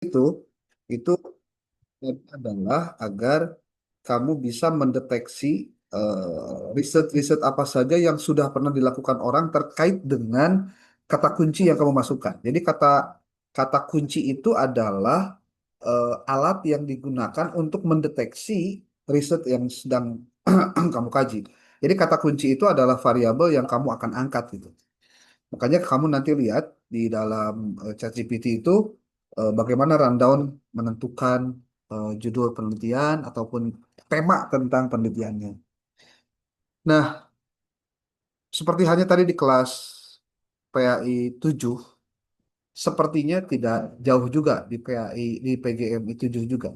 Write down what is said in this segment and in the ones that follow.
itu itu adalah agar kamu bisa mendeteksi riset-riset apa saja yang sudah pernah dilakukan orang terkait dengan kata kunci yang kamu masukkan. Jadi kata kata kunci itu adalah alat yang digunakan untuk mendeteksi riset yang sedang kamu kaji. Jadi kata kunci itu adalah variabel yang kamu akan angkat gitu. Makanya kamu nanti lihat di dalam ChatGPT itu bagaimana rundown menentukan judul penelitian ataupun tema tentang penelitiannya. Nah, seperti hanya tadi di kelas PAI 7, sepertinya tidak jauh juga di PAI di PGMI 7 juga.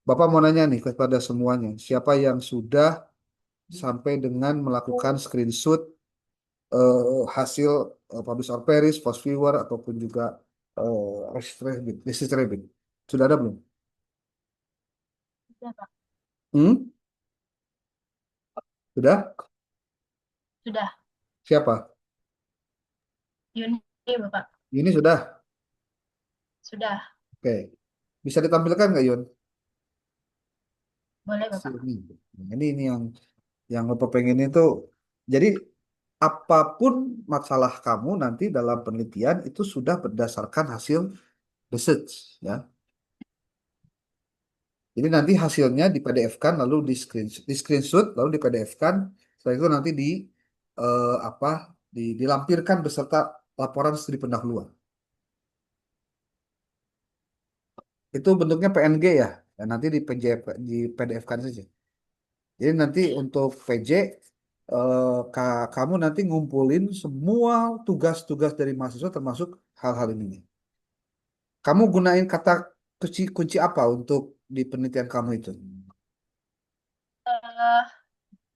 Bapak mau nanya nih kepada semuanya, siapa yang sudah sampai dengan melakukan screenshot hasil publish or perish, post viewer ataupun juga resist rabbit. Sudah ada belum? Sudah, Pak. Hmm? Sudah? Sudah. Siapa? Yuni, Bapak. Ini sudah. Sudah. Oke. Bisa ditampilkan nggak Yun? Boleh, Bapak. Sini. Nah, ini yang Bapak pengen itu. Jadi apapun masalah kamu nanti dalam penelitian itu sudah berdasarkan hasil research ya. Jadi nanti hasilnya di PDF-kan lalu di screenshot lalu di PDF-kan setelah itu nanti di apa dilampirkan beserta laporan studi pendahuluan. Itu bentuknya PNG ya. Dan nanti di PDF-kan saja. Jadi nanti untuk VJ kamu nanti ngumpulin semua tugas-tugas dari mahasiswa termasuk hal-hal ini. Kamu gunain kata kunci kunci apa untuk di penelitian kamu itu? Eh,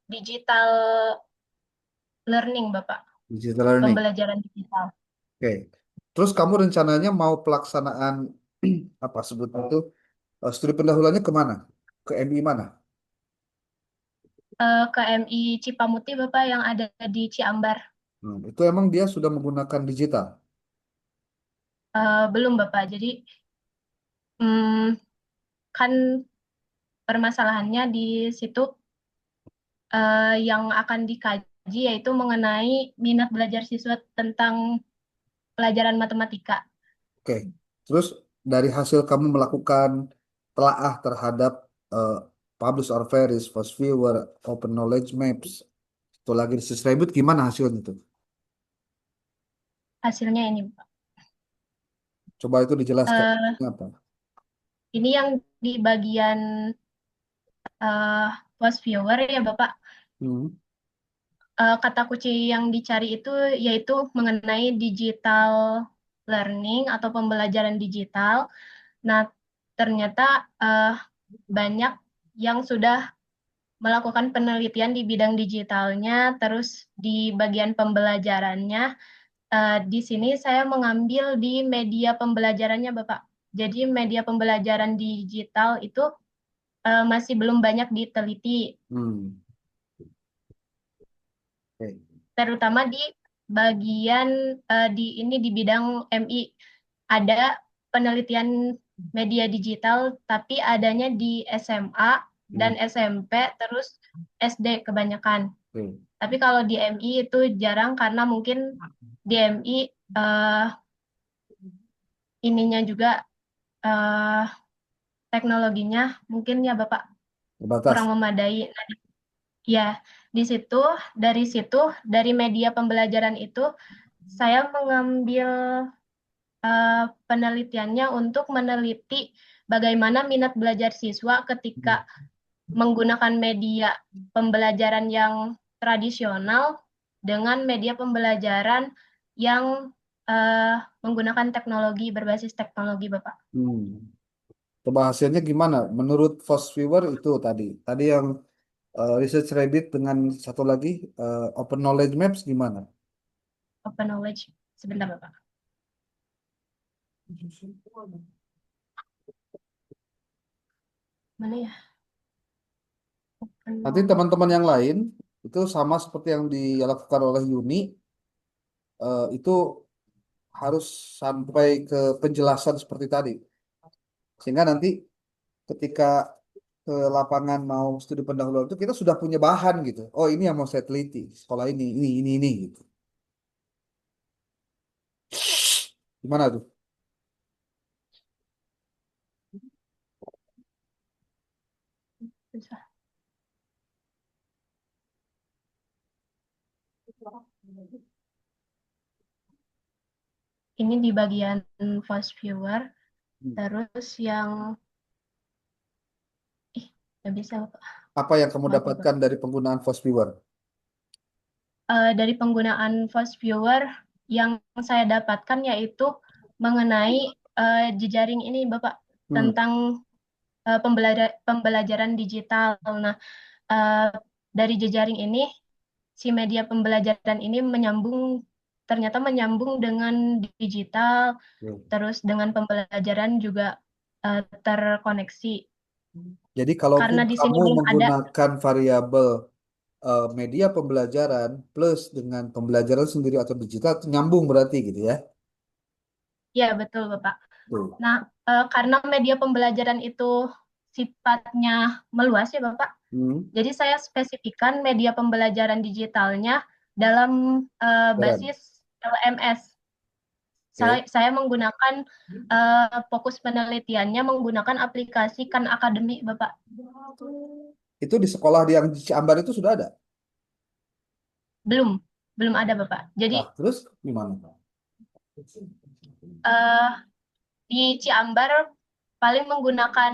digital learning, Bapak. Digital learning. Pembelajaran digital. Oke. Terus kamu rencananya mau pelaksanaan apa sebutnya itu studi pendahuluannya kemana? Ke MI mana? Ke MI Cipamuti, Bapak, yang ada di Ciambar. Itu emang dia sudah menggunakan digital. Belum, Bapak. Jadi, hmm, kan permasalahannya di situ yang akan dikaji yaitu mengenai minat belajar siswa tentang pelajaran matematika. Oke. Terus dari hasil kamu melakukan telaah terhadap eh, publish or vary, fast viewer, open knowledge maps, itu lagi distribute gimana hasilnya itu? Hasilnya ini, Bapak. Coba itu dijelaskan. Eh, Ini apa? ini yang di bagian eh, post viewer ya, Bapak. Hmm. Kata kunci yang dicari itu yaitu mengenai digital learning atau pembelajaran digital. Nah, ternyata eh, banyak yang sudah melakukan penelitian di bidang digitalnya, terus di bagian pembelajarannya. Di sini saya mengambil di media pembelajarannya, Bapak. Jadi media pembelajaran digital itu masih belum banyak diteliti, Hmm. Oke. terutama di bagian di bidang MI ada penelitian media digital, tapi adanya di SMA Hmm. dan SMP, terus SD kebanyakan. Oke. Tapi kalau di MI itu jarang karena mungkin di MI eh, ininya juga eh, teknologinya mungkin ya Bapak kurang Terbatas. memadai. Nah, ya, di situ dari media pembelajaran itu saya mengambil penelitiannya untuk meneliti bagaimana minat belajar siswa ketika Hmm. menggunakan media pembelajaran yang tradisional dengan media pembelajaran yang eh, menggunakan teknologi berbasis teknologi, Bapak. Hmm. Coba hasilnya gimana? Menurut Fast Viewer itu tadi. Tadi yang Research Rabbit dengan satu lagi Open Knowledge Maps gimana? Open knowledge. Sebentar, Bapak. Mana ya? Open Nanti teman-teman yang knowledge. lain itu sama seperti yang dilakukan oleh Yuni, itu harus sampai ke penjelasan seperti tadi. Sehingga nanti ketika ke lapangan mau studi pendahuluan itu kita sudah punya bahan gitu. Oh ini yang mau saya teliti, sekolah ini gitu. Gimana tuh? Susah. Ini di bagian fast viewer, Hmm. terus yang nggak bisa Bapak. Apa yang kamu Maaf ya Pak. dapatkan dari penggunaan Force Viewer? Dari penggunaan fast viewer yang saya dapatkan yaitu mengenai jejaring ini Bapak, Hmm. tentang pembelajaran digital. Nah, eh, dari jejaring ini, si media pembelajaran ini ternyata menyambung dengan digital, terus dengan pembelajaran juga terkoneksi. Jadi kalaupun Karena di sini kamu belum ada, menggunakan variabel media pembelajaran plus dengan pembelajaran sendiri atau digital itu nyambung berarti gitu ya. ya betul Bapak. Tuh. Nah, karena media pembelajaran itu sifatnya meluas ya Bapak, Hmm. jadi saya spesifikkan media pembelajaran digitalnya dalam Keren. basis LMS. Oke. Saya menggunakan fokus penelitiannya menggunakan aplikasi Khan Academy, Bapak. Itu di sekolah yang di Ciambar itu sudah ada. Belum, belum ada, Bapak. Jadi Nah, terus gimana? eh, di Ciambar paling menggunakan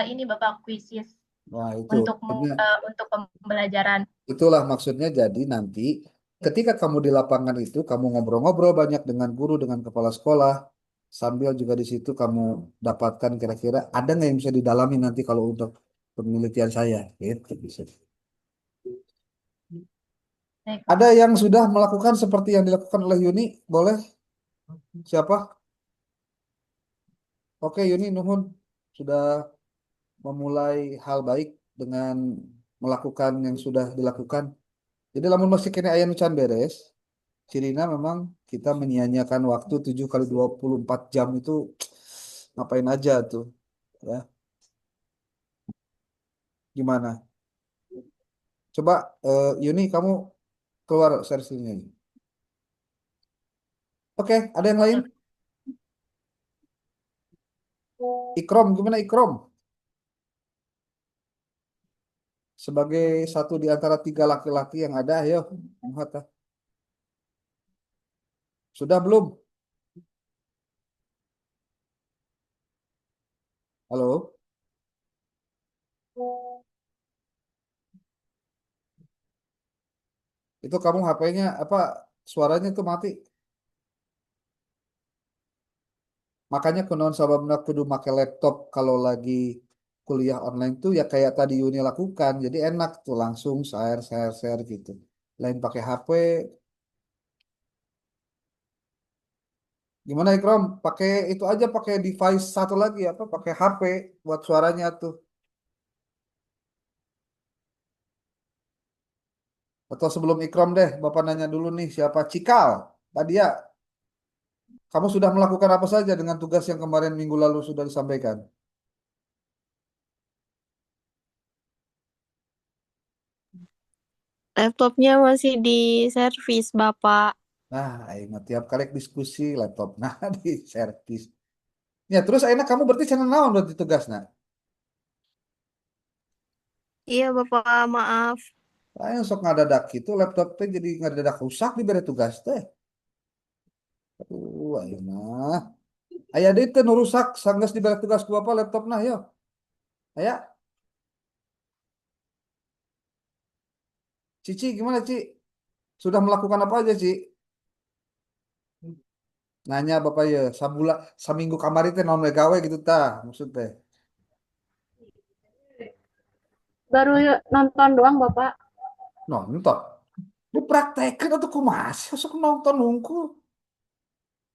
ini, Bapak, Quizzes Nah, itu. Maksudnya, untuk pembelajaran. itulah maksudnya jadi nanti ketika kamu di lapangan itu kamu ngobrol-ngobrol banyak dengan guru, dengan kepala sekolah, sambil juga di situ kamu dapatkan kira-kira ada nggak yang bisa didalami nanti kalau untuk penelitian saya, gitu bisa. Baik, Ada Bapak. yang sudah melakukan seperti yang dilakukan oleh Yuni? Boleh? Siapa? Oke, Yuni, nuhun sudah memulai hal baik dengan melakukan yang sudah dilakukan. Jadi lamun masih kena aya nu can beres, cirina memang kita menyia-nyiakan waktu 7 kali 24 jam itu ngapain aja tuh ya. Gimana? Coba Yuni kamu keluar servisnya. Oke, ada yang lain? Oke. Ikrom, gimana Ikrom? Sebagai satu di antara tiga laki-laki yang ada, ayo. Muhat, ah. Sudah belum? Halo? Itu kamu HP-nya apa suaranya tuh mati. Makanya kunaon sababna kudu make laptop kalau lagi kuliah online tuh ya kayak tadi Yuni lakukan. Jadi enak tuh langsung share gitu. Lain pakai HP. Gimana Ikram? Pakai itu aja pakai device satu lagi apa? Pakai HP buat suaranya tuh. Atau sebelum Ikram deh, Bapak nanya dulu nih siapa Cikal. Tadi ya, kamu sudah melakukan apa saja dengan tugas yang kemarin minggu lalu sudah disampaikan? Laptopnya masih di servis, Bapak. Nah, ingat tiap kali diskusi laptop. Nah, di servis. Ya, terus enak kamu berarti channel naon berarti tugasnya. Iya, Bapak, maaf. Saya sok ngadadak gitu laptop teh jadi ngadadak rusak di bere tugas teh. Aduh, ayo mah. Aya deui teh nu rusak sanggeus dibere tugas ku apa laptopna yo. Aya, Cici gimana Ci? Sudah melakukan apa aja Ci? Nanya Bapak ya, saminggu kamari teh naon we gawe gitu tah maksud teh. Baru nonton doang Bapak. Nonton. Dipraktekin atau kumaha sih sok nonton nungku.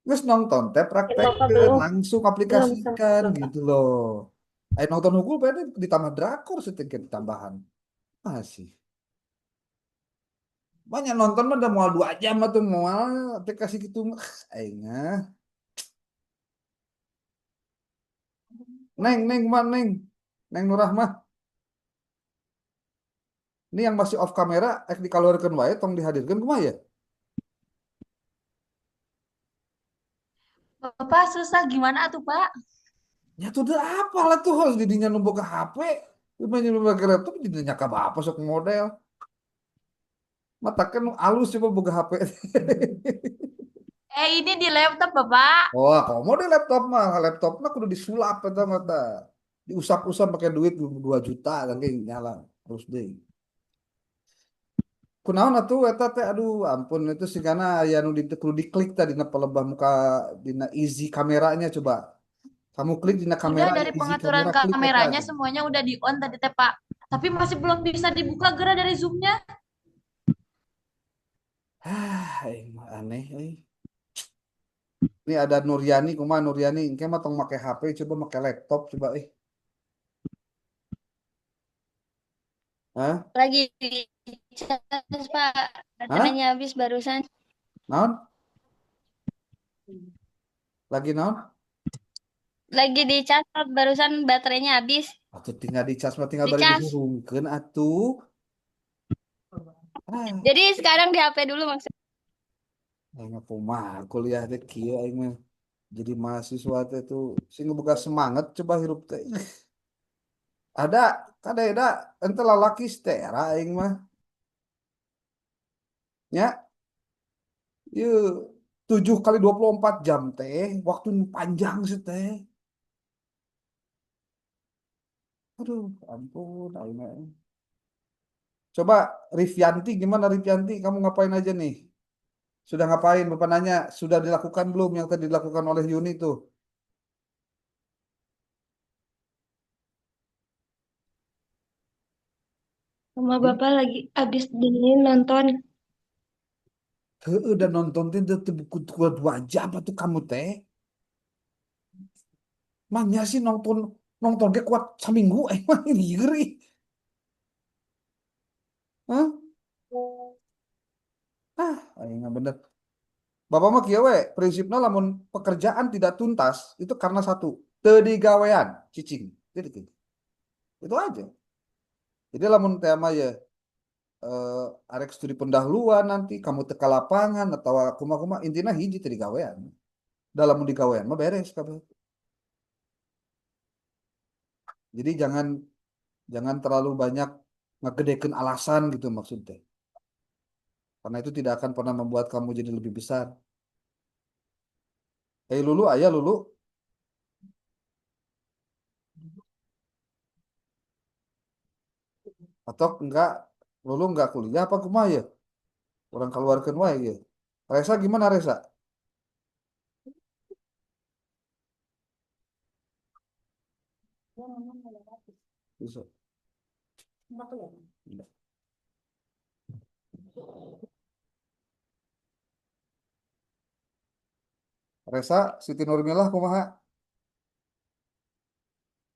Terus nonton teh Mungkin Bapak praktekin belum langsung belum aplikasikan sempat Bapak. gitu loh. Ayo nonton hukum berarti ditambah drakor sedikit tambahan. Masih. Banyak nonton mah udah mau 2 jam atau mau aplikasi gitu. Aingnya. Neng, kumaha Neng? Neng Nurahmah. Ini yang masih off kamera, dikeluarkan wae, tong dihadirkan kumaha ya? Bapak susah gimana tuh Pak? Ya tuh udah apa lah tuh harus didinya numpuk ke HP. Dimana numpuk ke laptop didinya ka apa sok model. Mata kan alus coba buka HP. Ini di laptop Bapak. Oh, komo di laptop mah kudu disulap eta mata. Diusap-usap pakai duit 2 juta kan kayak nyala terus deh. Kunaon atuh eta teh aduh ampun itu sih karena aya nu kudu diklik tadi dina pelebah muka dina easy kameranya coba. Kamu klik dina Udah kameranya dari easy pengaturan kamera klik eta kameranya aja. semuanya udah di on tadi teh Pak. Tapi masih belum bisa dibuka gara dari zoomnya. Aing mah aneh euy. Ini ada Nuryani, kumaha Nuryani, engke mah tong make HP coba make laptop coba Hah? Lagi dicas, Pak. Hah? Baterainya habis barusan. Naon? Lagi naon? Lagi dicas, Pak. Barusan baterainya habis. Atuh tinggal dicas mah tinggal bari Dicas. dihurungkeun atuh. Ah, Jadi sekarang di HP dulu maksudnya. aing mah kumaha kuliah teh kieu aing mah jadi mahasiswa teh tuh sing boga semangat coba hirup teh. Ada kada ente lalaki stera aing mah. Nya, ieu 7 kali 24 jam teh, waktu nu panjang sih teh. Aduh, ampun aing mah. Coba Rifyanti gimana Rifyanti? Kamu ngapain aja nih? Sudah ngapain? Bapak nanya, sudah dilakukan belum yang tadi dilakukan oleh Yuni tuh? Sama Hmm? Bapak lagi habis dingin nonton. Heueuh, udah nonton teh teu buku 2 jam atuh kamu teh. Manya sih nonton nonton ge kuat saminggu mah ngiri. Hah? Aing mah bener. Bapak mah kieu we, prinsipna lamun pekerjaan tidak tuntas itu karena satu, teu digawean, cicing. Gitu. Itu aja. Jadi lamun teh mah ya arek studi pendahuluan nanti kamu teka lapangan atau kumaha intinya hiji teu digawean. Dalam digawean mah beres kabeh. Jadi jangan jangan terlalu banyak ngegedekeun alasan gitu maksudnya. Karena itu tidak akan pernah membuat kamu jadi lebih besar. Lulu, ayah Lulu, atau enggak Lulu enggak kuliah apa kumaha ya? Orang keluarkan wae ya. Resa gimana Resa? Bisa. Resa, Siti Nurmilah kumaha?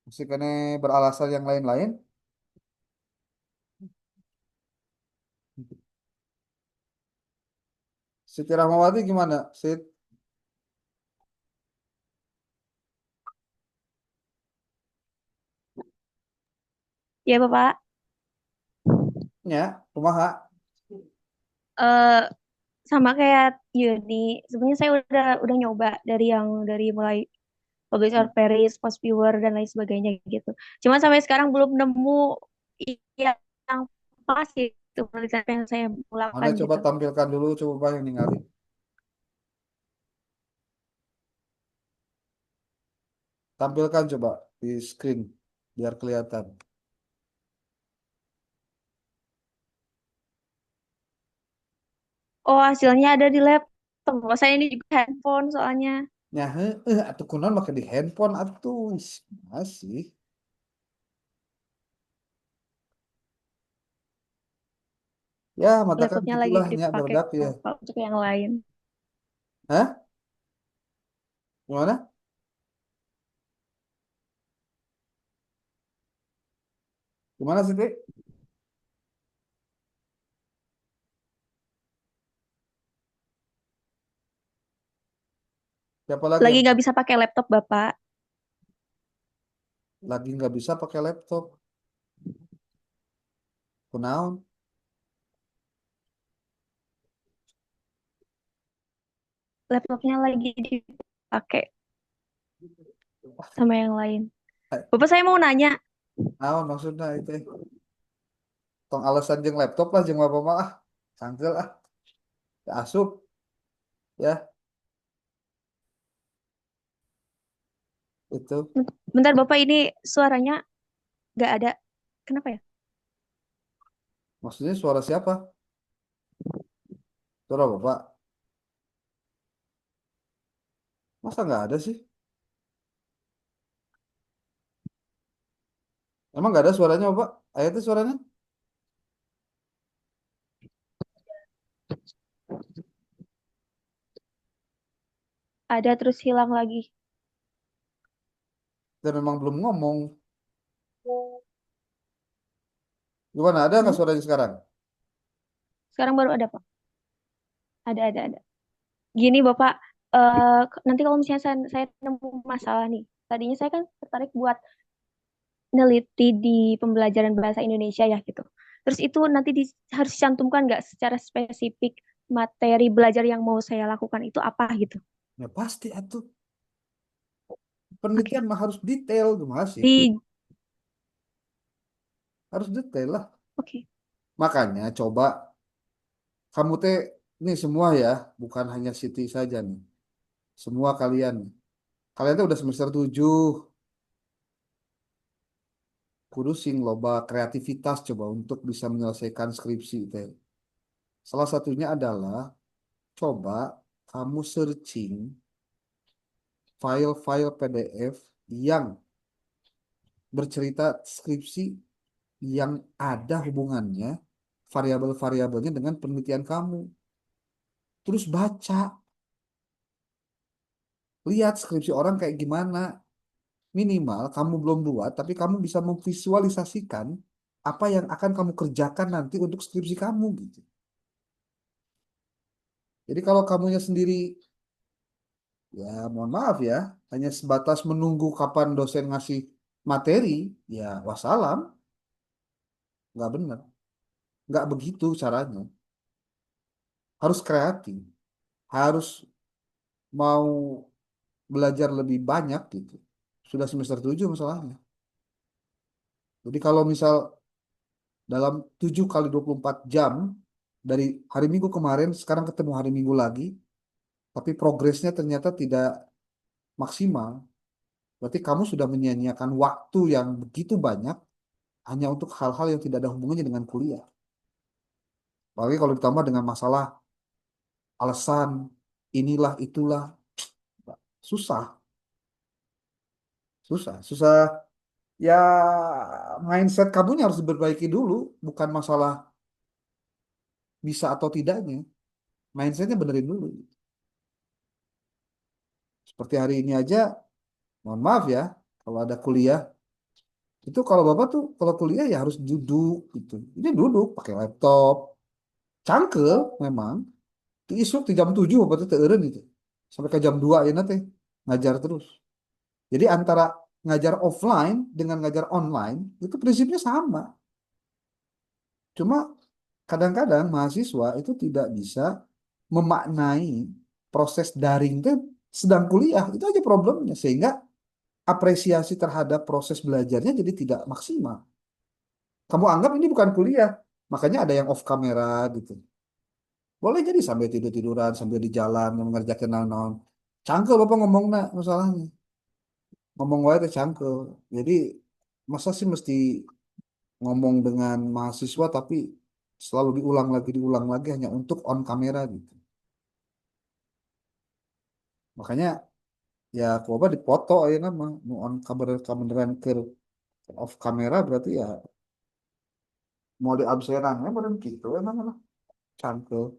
Masih kene beralasan yang lain-lain? Siti Rahmawati gimana? Sit, Ya, Bapak. nya, kumaha? Eh sama kayak Yuni, sebenarnya saya udah nyoba dari mulai publish or Paris, post viewer dan lain sebagainya gitu. Cuma sampai sekarang belum nemu yang pas gitu penelitian yang saya Mana mulakan coba gitu. tampilkan dulu, coba yang ningali. Tampilkan coba di screen biar kelihatan. Oh, hasilnya ada di laptop. Oh, saya ini juga handphone soalnya. Nya atuh kunaon make di handphone atuh. Masih. Ya, mata kan Laptopnya lagi gitulah nya dipakai barudak ya. Bapak untuk yang lain. Hah? Gimana? Gimana sih, Tik? Siapa lagi Lagi yang nggak bisa pakai laptop Bapak. lagi nggak bisa pakai laptop. Kunaon? Laptopnya lagi dipakai sama yang lain. Bapak saya mau nanya, Naon maksudnya itu? Tong alasan jeung laptop lah jeung apa mah ah. Sangkel ah. Asup ya itu. bentar Bapak ini suaranya nggak ada. Kenapa ya? Maksudnya suara siapa? Suara Bapak. Masa nggak ada sih? Emang nggak ada suaranya Bapak? Ayatnya suaranya? Ada terus hilang lagi. Dan memang belum ngomong. Gimana? Ada nggak Hmm? suaranya sekarang? Sekarang baru ada Pak. Ada. Gini Bapak, nanti kalau misalnya saya nemu masalah nih, tadinya saya kan tertarik buat neliti di pembelajaran bahasa Indonesia ya gitu. Terus itu nanti harus dicantumkan nggak secara spesifik materi belajar yang mau saya lakukan itu apa gitu. Ya pasti atuh. Oke. Penelitian mah harus detail gimana sih? Di Harus detail lah. oke. Makanya coba kamu teh ini semua ya, bukan hanya Siti saja nih. Semua kalian. Kalian tuh udah semester 7. Kudu sing loba kreativitas coba untuk bisa menyelesaikan skripsi teh. Salah satunya adalah coba kamu searching file-file PDF yang bercerita skripsi yang ada hubungannya variabel-variabelnya dengan penelitian kamu. Terus baca, lihat skripsi orang kayak gimana. Minimal kamu belum buat, tapi kamu bisa memvisualisasikan apa yang akan kamu kerjakan nanti untuk skripsi kamu gitu. Jadi kalau kamunya sendiri, ya mohon maaf ya, hanya sebatas menunggu kapan dosen ngasih materi, ya wassalam, nggak benar. Nggak begitu caranya. Harus kreatif, harus mau belajar lebih banyak gitu. Sudah semester 7 masalahnya. Jadi kalau misal dalam 7 kali 24 jam dari hari Minggu kemarin, sekarang ketemu hari Minggu lagi, tapi progresnya ternyata tidak maksimal. Berarti kamu sudah menyia-nyiakan waktu yang begitu banyak hanya untuk hal-hal yang tidak ada hubungannya dengan kuliah. Apalagi kalau ditambah dengan masalah alasan inilah itulah, susah, susah. Ya mindset kamunya harus diperbaiki dulu, bukan masalah bisa atau tidaknya. Mindsetnya benerin dulu. Seperti hari ini aja, mohon maaf ya, kalau ada kuliah, itu kalau Bapak tuh, kalau kuliah ya harus duduk gitu. Ini duduk pakai laptop, cangkel memang. Di isuk di jam 7 Bapak tuh teureun gitu. Sampai ke jam 2 ya nanti ngajar terus. Jadi antara ngajar offline dengan ngajar online, itu prinsipnya sama. Cuma kadang-kadang mahasiswa itu tidak bisa memaknai proses daring itu sedang kuliah. Itu aja problemnya. Sehingga apresiasi terhadap proses belajarnya jadi tidak maksimal. Kamu anggap ini bukan kuliah, makanya ada yang off kamera gitu. Boleh jadi sambil tidur-tiduran, sambil di jalan, mengerjakan naon-naon. Cangkel Bapak ngomong nak masalahnya. Ngomong wae teh cangkel. Jadi masa sih mesti ngomong dengan mahasiswa tapi selalu diulang lagi hanya untuk on kamera gitu. Makanya ya aku apa dipoto aja nama nu on kamera kameran ke off kamera berarti ya mau di absenan ya bener gitu emang lah cangkel.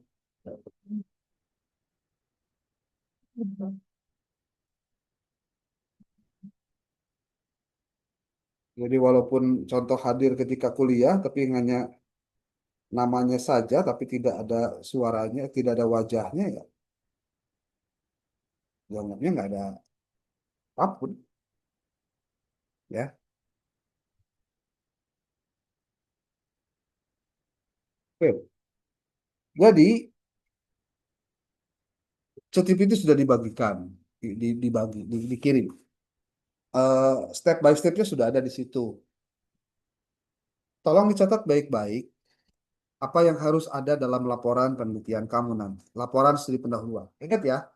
Jadi walaupun contoh hadir ketika kuliah tapi hanya namanya saja tapi tidak ada suaranya, tidak ada wajahnya ya, dianggapnya nggak ada apapun ya. Oke. Jadi ChatGPT sudah dibagikan, dikirim. Step by stepnya sudah ada di situ. Tolong dicatat baik-baik apa yang harus ada dalam laporan penelitian kamu nanti. Laporan studi pendahuluan. Ingat ya,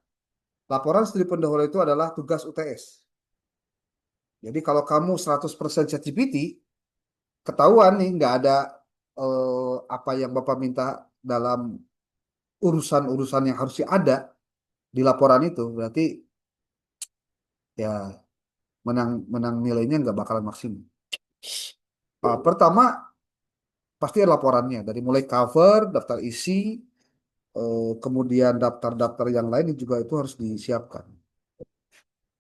laporan studi pendahuluan itu adalah tugas UTS. Jadi kalau kamu 100% ChatGPT, ketahuan nih nggak ada apa yang Bapak minta dalam urusan-urusan yang harusnya ada di laporan itu, berarti ya menang menang nilainya nggak bakalan maksimal. Pertama pasti ada laporannya dari mulai cover, daftar isi, kemudian daftar-daftar yang lain juga itu harus disiapkan.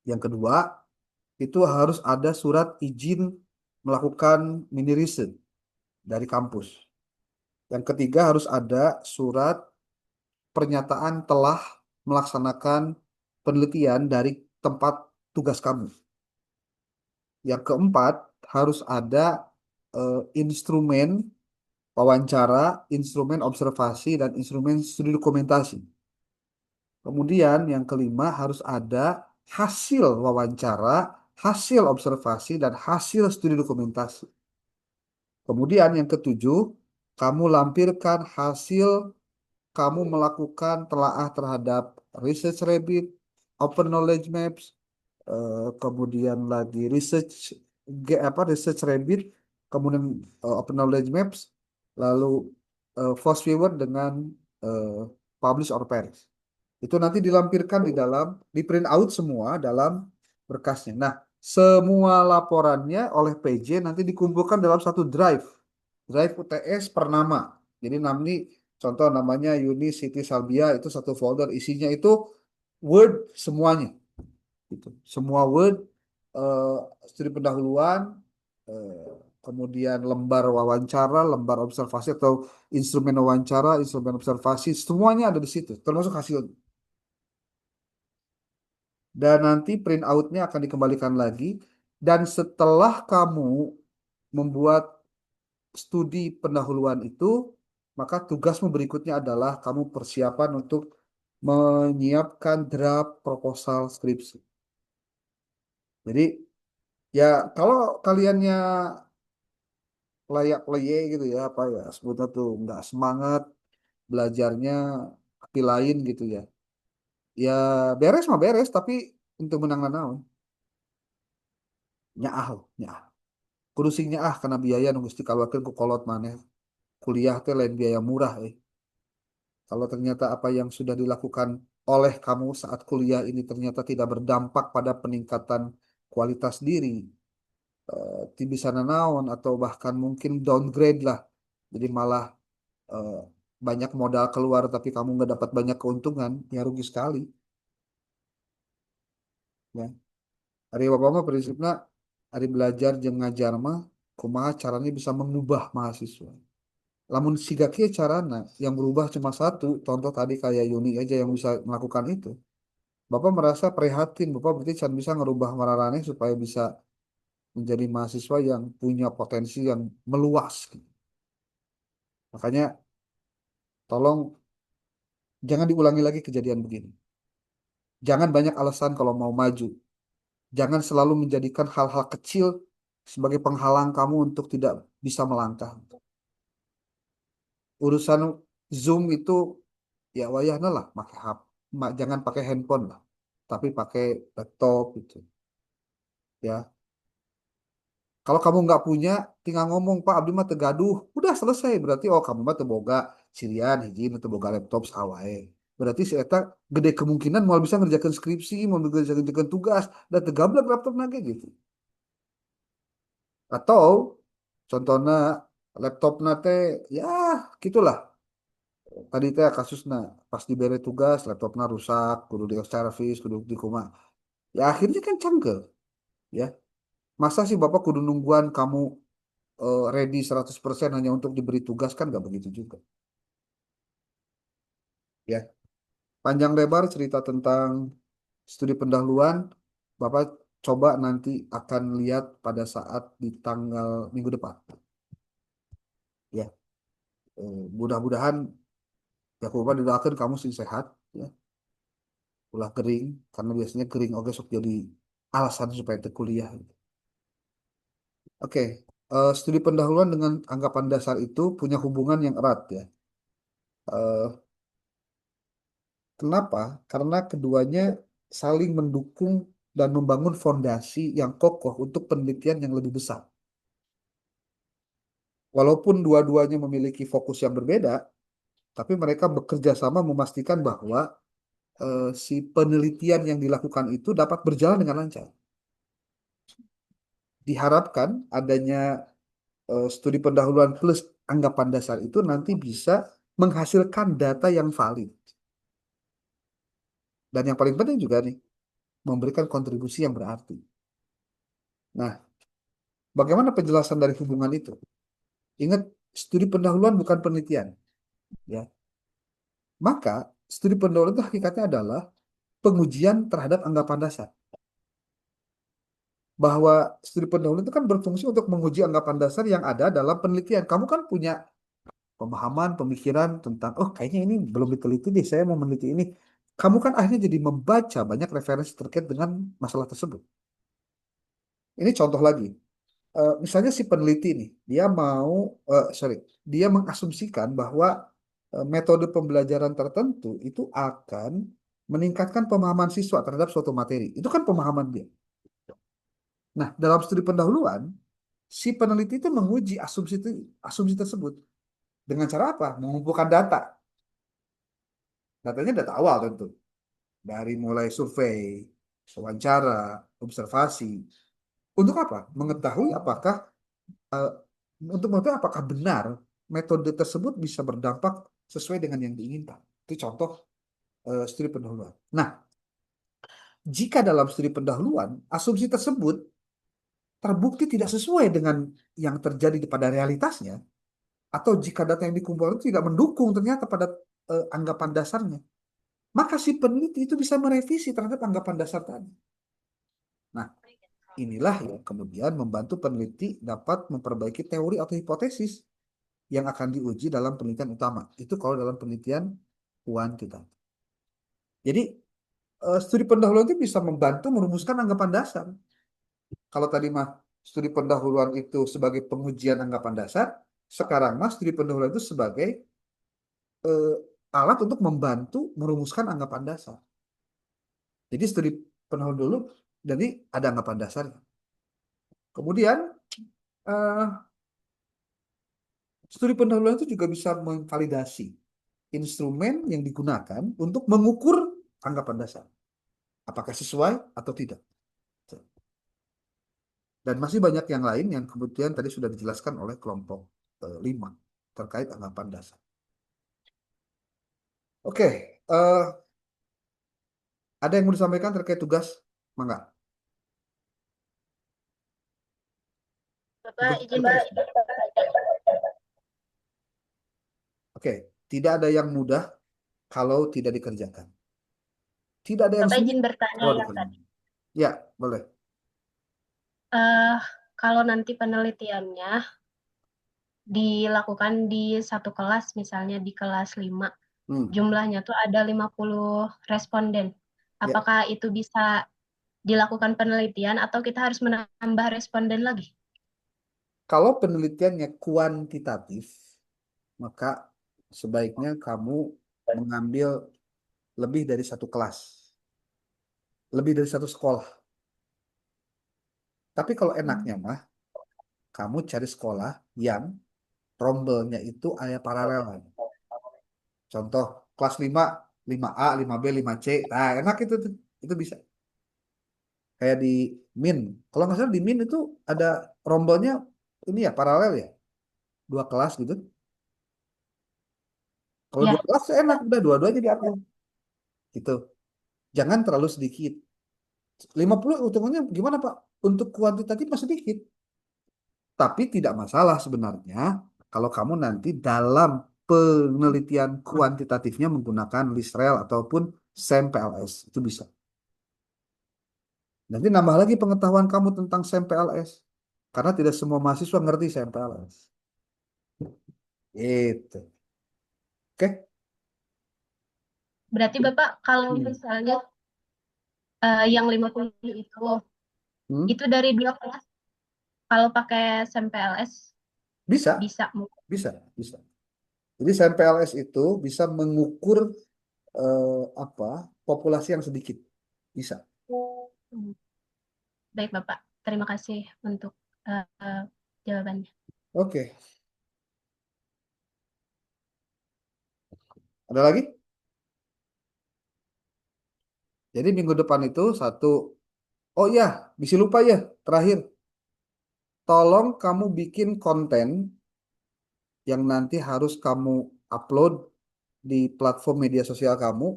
Yang kedua itu harus ada surat izin melakukan mini riset dari kampus. Yang ketiga harus ada surat pernyataan telah melaksanakan penelitian dari tempat tugas kamu. Yang keempat harus ada instrumen wawancara, instrumen observasi, dan instrumen studi dokumentasi. Kemudian yang kelima harus ada hasil wawancara, hasil observasi, dan hasil studi dokumentasi. Kemudian yang ketujuh, kamu lampirkan hasil kamu melakukan telaah terhadap research rabbit, open knowledge maps, kemudian lagi research rabbit, kemudian open knowledge maps, lalu force viewer dengan eh, publish or perish. Itu nanti dilampirkan di print out semua dalam berkasnya. Nah, semua laporannya oleh PJ nanti dikumpulkan dalam satu drive UTS per nama. Jadi nanti contoh namanya Uni Siti Salbia itu satu folder, isinya itu Word semuanya. Gitu. Semua Word, eh, studi pendahuluan, eh, kemudian lembar wawancara, lembar observasi atau instrumen wawancara, instrumen observasi, semuanya ada di situ, termasuk hasil. Dan nanti print out-nya akan dikembalikan lagi. Dan setelah kamu membuat studi pendahuluan itu, maka tugasmu berikutnya adalah kamu persiapan untuk menyiapkan draft proposal skripsi. Jadi ya kalau kaliannya layak leye gitu ya, apa ya sebutnya tuh nggak semangat belajarnya, tapi lain gitu ya. Ya beres mah beres, tapi untuk menang naon nyaah loh, nyaah. Kudu sing nyaah karena biaya nu geus dikaluarkeun ku kolot maneh. Kuliah teh lain biaya murah Kalau ternyata apa yang sudah dilakukan oleh kamu saat kuliah ini ternyata tidak berdampak pada peningkatan kualitas diri, bisa naon atau bahkan mungkin downgrade lah. Jadi malah eh, banyak modal keluar tapi kamu nggak dapat banyak keuntungan, ya rugi sekali. Ya. Ari bapak mah prinsipnya ari belajar jeung ngajar mah kumaha caranya bisa mengubah mahasiswa. Lamun siga kieu carana yang berubah cuma satu, contoh tadi kayak Yuni aja yang bisa melakukan itu. Bapak merasa prihatin, Bapak berarti can bisa ngerubah mararane supaya bisa menjadi mahasiswa yang punya potensi yang meluas. Makanya tolong jangan diulangi lagi kejadian begini. Jangan banyak alasan kalau mau maju. Jangan selalu menjadikan hal-hal kecil sebagai penghalang kamu untuk tidak bisa melangkah. Urusan Zoom itu ya wayahna lah, pakai HP. Jangan pakai handphone lah, tapi pakai laptop gitu. Ya, kalau kamu nggak punya, tinggal ngomong Pak Abdi mah tegaduh, udah selesai. Berarti oh kamu mah teboga sirian, hiji teboga laptop sawae. Berarti si eta gede kemungkinan mau bisa ngerjakan skripsi, mau bisa ngerjakan tugas, dan tegablak laptop nage gitu. Atau contohnya laptop nate ya gitulah. Tadi teh kasusnya pas diberi tugas laptopnya rusak, kudu di servis, kudu di kumaha. Ya akhirnya kan cangkel ya. Masa sih Bapak kudu nungguan kamu ready 100% hanya untuk diberi tugas kan nggak begitu juga. Ya, panjang lebar cerita tentang studi pendahuluan, Bapak coba nanti akan lihat pada saat di tanggal minggu depan. Ya, Mudah-mudahan ya kurban didoakan kamu sih sehat ya, ulah kering karena biasanya kering oke sok jadi alasan supaya teu kuliah. Oke, studi pendahuluan dengan anggapan dasar itu punya hubungan yang erat ya. Eh, Kenapa? Karena keduanya saling mendukung dan membangun fondasi yang kokoh untuk penelitian yang lebih besar. Walaupun dua-duanya memiliki fokus yang berbeda, tapi mereka bekerja sama memastikan bahwa si penelitian yang dilakukan itu dapat berjalan dengan lancar. Diharapkan adanya studi pendahuluan plus anggapan dasar itu nanti bisa menghasilkan data yang valid. Dan yang paling penting juga nih, memberikan kontribusi yang berarti. Nah, bagaimana penjelasan dari hubungan itu? Ingat, studi pendahuluan bukan penelitian, ya. Maka studi pendahuluan itu hakikatnya adalah pengujian terhadap anggapan dasar. Bahwa studi pendahuluan itu kan berfungsi untuk menguji anggapan dasar yang ada dalam penelitian. Kamu kan punya pemahaman, pemikiran tentang, oh kayaknya ini belum diteliti deh, saya mau meneliti ini. Kamu kan akhirnya jadi membaca banyak referensi terkait dengan masalah tersebut. Ini contoh lagi. Misalnya si peneliti nih, dia mengasumsikan bahwa metode pembelajaran tertentu itu akan meningkatkan pemahaman siswa terhadap suatu materi. Itu kan pemahaman dia. Nah, dalam studi pendahuluan, si peneliti itu menguji asumsi tersebut dengan cara apa? Mengumpulkan data. Datanya data awal tentu, dari mulai survei, wawancara, observasi. Untuk apa? Mengetahui eh, untuk mengetahui apakah benar metode tersebut bisa berdampak sesuai dengan yang diinginkan. Itu contoh studi pendahuluan. Nah, jika dalam studi pendahuluan asumsi tersebut terbukti tidak sesuai dengan yang terjadi pada realitasnya, atau jika data yang dikumpulkan tidak mendukung ternyata pada anggapan dasarnya, maka si peneliti itu bisa merevisi terhadap anggapan dasar tadi. Nah, inilah yang kemudian membantu peneliti dapat memperbaiki teori atau hipotesis yang akan diuji dalam penelitian utama. Itu kalau dalam penelitian kuantitatif. Jadi, studi pendahuluan itu bisa membantu merumuskan anggapan dasar. Kalau tadi mah studi pendahuluan itu sebagai pengujian anggapan dasar, sekarang mah studi pendahuluan itu sebagai eh, alat untuk membantu merumuskan anggapan dasar. Jadi studi pendahuluan dulu, jadi ada anggapan dasarnya. Kemudian eh, studi pendahuluan itu juga bisa memvalidasi instrumen yang digunakan untuk mengukur anggapan dasar. Apakah sesuai atau tidak. Dan masih banyak yang lain yang kemudian tadi sudah dijelaskan oleh kelompok 5 terkait anggapan dasar. Oke, ada yang mau disampaikan terkait tugas? Mangga. Bapak Tugas izin tugas. Oke, tidak ada yang mudah kalau tidak dikerjakan. Tidak ada yang Bapak sulit izin bertanya kalau yang dikerjakan. tadi. Ya, boleh. Eh, Kalau nanti penelitiannya dilakukan di satu kelas, misalnya di kelas 5, Hmm, jumlahnya tuh ada 50 responden. ya. Apakah itu bisa dilakukan penelitian atau kita harus menambah responden lagi? Kalau penelitiannya kuantitatif, maka sebaiknya kamu mengambil lebih dari satu kelas, lebih dari satu sekolah. Tapi kalau enaknya mah, kamu cari sekolah yang rombelnya itu ada paralelan. Contoh, kelas 5, 5A, 5B, 5C. Nah, enak itu tuh. Itu bisa. Kayak di MIN. Kalau nggak salah di MIN itu ada rombelnya ini ya, paralel ya. Dua kelas gitu. Kalau dua Ya, kelas enak, udah dua-duanya diatur. Gitu. Jangan terlalu sedikit. 50 hitungannya gimana Pak? Untuk kuantitatif masih sedikit. Tapi tidak masalah sebenarnya kalau kamu nanti dalam penelitian kuantitatifnya menggunakan LISREL ataupun SEM-PLS. Itu bisa. Nanti nambah lagi pengetahuan kamu tentang SEM-PLS. Karena tidak semua mahasiswa ngerti SEM-PLS. Itu. Oke? Berarti Bapak kalau Hmm. misalnya yang 50 Hmm. itu dari 2 kelas. Kalau pakai SMPLS Bisa, bisa. bisa, bisa. Jadi SMPLS itu bisa mengukur apa populasi yang sedikit. Bisa. Hmm. Baik Bapak, terima kasih untuk jawabannya. Oke. Ada lagi? Jadi minggu depan itu satu. Oh iya, bisa lupa ya. Terakhir, tolong kamu bikin konten yang nanti harus kamu upload di platform media sosial kamu.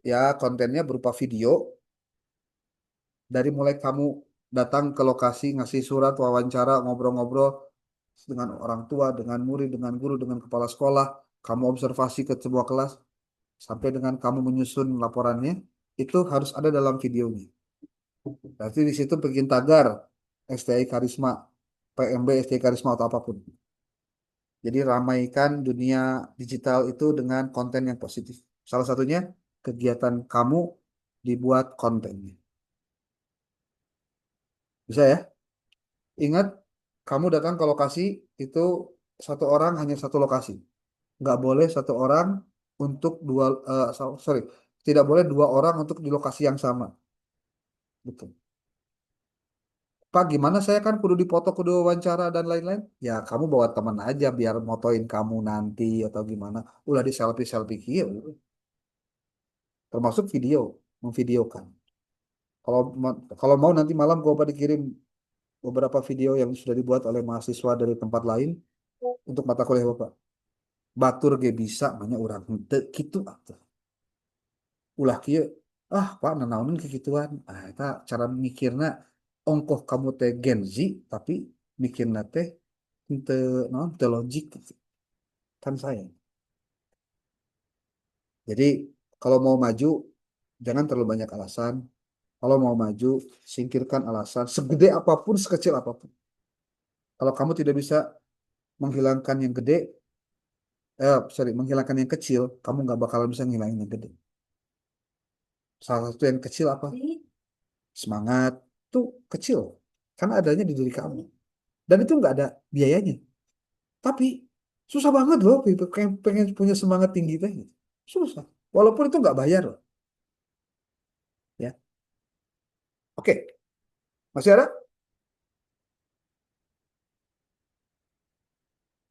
Ya, kontennya berupa video. Dari mulai kamu datang ke lokasi, ngasih surat, wawancara, ngobrol-ngobrol dengan orang tua, dengan murid, dengan guru, dengan kepala sekolah. Kamu observasi ke sebuah kelas. Sampai dengan kamu menyusun laporannya. Itu harus ada dalam videonya. Berarti di situ bikin tagar STI Karisma, PMB STI Karisma atau apapun. Jadi ramaikan dunia digital itu dengan konten yang positif. Salah satunya kegiatan kamu dibuat kontennya. Bisa ya? Ingat, kamu datang ke lokasi itu satu orang hanya satu lokasi. Nggak boleh satu orang untuk dua, sorry, tidak boleh dua orang untuk di lokasi yang sama. Gitu. Pak, gimana saya kan kudu dipoto, kudu wawancara dan lain-lain. Ya, kamu bawa teman aja biar motoin kamu nanti atau gimana. Ulah di selfie-selfie kia, udah. Termasuk video, memvideokan. Kalau mau nanti malam gua dikirim beberapa video yang sudah dibuat oleh mahasiswa dari tempat lain untuk mata kuliah Bapak. Batur ge bisa, banyak orang henteu gitu atuh. Ulah kieu, ah Pak nanaonin ke gituan. Ah, eta cara mikirna ongkoh kamu teh Gen Z, tapi mikirna teh henteu naon teu logik gitu. Kan saya. Jadi kalau mau maju jangan terlalu banyak alasan. Kalau mau maju singkirkan alasan segede apapun, sekecil apapun. Kalau kamu tidak bisa menghilangkan yang gede, sorry, menghilangkan yang kecil, kamu nggak bakalan bisa menghilangkan yang gede. Salah satu yang kecil apa? Semangat itu kecil, karena adanya di diri kamu. Dan itu nggak ada biayanya. Tapi susah banget loh, gitu. Pengen punya semangat tinggi teh. Gitu. Susah. Walaupun itu nggak bayar loh. Ya, oke. Masih ada?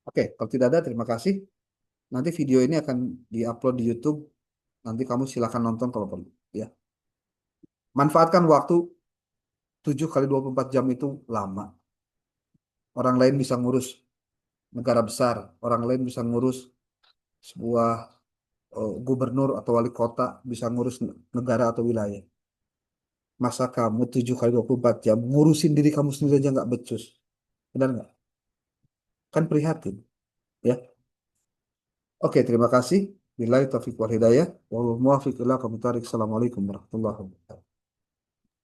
Oke, kalau tidak ada, terima kasih. Nanti video ini akan diupload di YouTube. Nanti kamu silakan nonton kalau perlu. Ya, manfaatkan waktu 7 kali 24 jam itu lama. Orang lain bisa ngurus negara besar, orang lain bisa ngurus sebuah gubernur atau wali kota, bisa ngurus negara atau wilayah. Masa kamu 7 kali 24 jam ngurusin diri kamu sendiri aja nggak becus. Benar nggak? Kan prihatin. Ya. Oke, terima kasih. Billahi taufiq wal hidayah. Wallahul muwaffiq ila aqwamit thoriq. Assalamualaikum warahmatullahi wabarakatuh.